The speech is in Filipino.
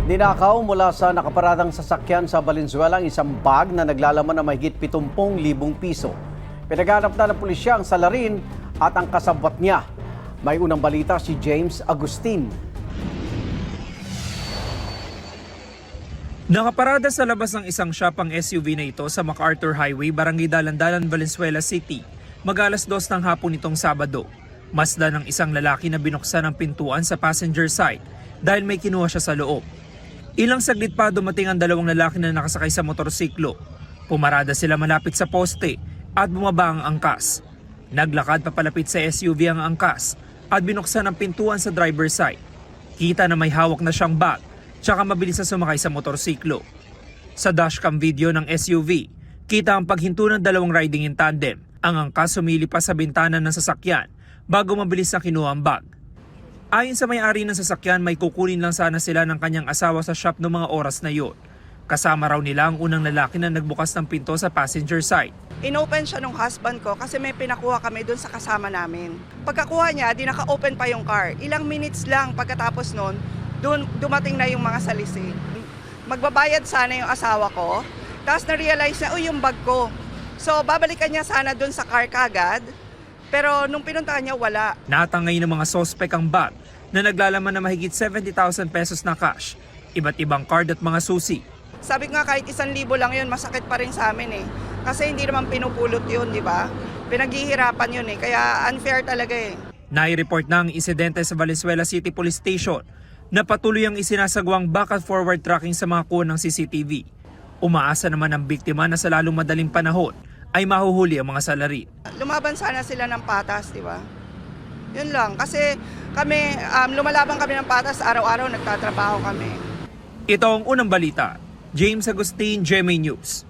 Ninakaw mula sa nakaparadang sasakyan sa Valenzuela ang isang bag na naglalaman ng mahigit 70,000 piso. Pinaghanap na ng pulisya ang salarin at ang kasabwat niya. May unang balita si James Agustin. Nakaparada sa labas ng isang shop ang SUV na ito sa MacArthur Highway, Barangay Dalandalan, Valenzuela City, mag-alas 2 ng hapon nitong Sabado. Masdan ng isang lalaki na binuksan ang pintuan sa passenger side dahil may kinuha siya sa loob. Ilang saglit pa dumating ang dalawang lalaki na nakasakay sa motorsiklo. Pumarada sila malapit sa poste at bumaba ang angkas. Naglakad papalapit sa SUV ang angkas at binuksan ang pintuan sa driver's side. Kita na may hawak na siyang bag tsaka mabilis na sumakay sa motorsiklo. Sa dashcam video ng SUV, kita ang paghinto ng dalawang riding in tandem. Ang angkas sumili pa sa bintana ng sasakyan bago mabilis na kinuha ang bag. Ayon sa may-ari ng sasakyan, may kukunin lang sana sila ng kanyang asawa sa shop noong mga oras na yon. Kasama raw nila ang unang lalaki na nagbukas ng pinto sa passenger side. Inopen siya ng husband ko kasi may pinakuha kami doon sa kasama namin. Pagkakuha niya, di naka-open pa yung car. Ilang minutes lang pagkatapos noon, dumating na yung mga salisin. Magbabayad sana yung asawa ko, tapos na-realize na, yung bag ko. So babalikan niya sana doon sa car kagad. Pero nung pinuntahan niya, wala. Natangay ng mga sospek ang bag na naglalaman ng mahigit 70,000 pesos na cash, iba't ibang card at mga susi. Sabi nga kahit 1,000 lang yun, masakit pa rin sa amin eh. Kasi hindi naman pinupulot yun, di ba? Pinaghihirapan yun eh, kaya unfair talaga eh. Nai-report na ang insidente sa Valenzuela City Police Station na patuloy ang isinasagawang back and forward tracking sa mga kuha ng CCTV. Umaasa naman ang biktima na sa lalong madaling panahon ay mahuhuli ang mga salarin. Lumaban sana sila ng patas, di ba? Yun lang. Kasi kami, lumalaban kami ng patas, araw-araw nagtatrabaho kami. Ito ang unang balita. James Agustin, GMA News.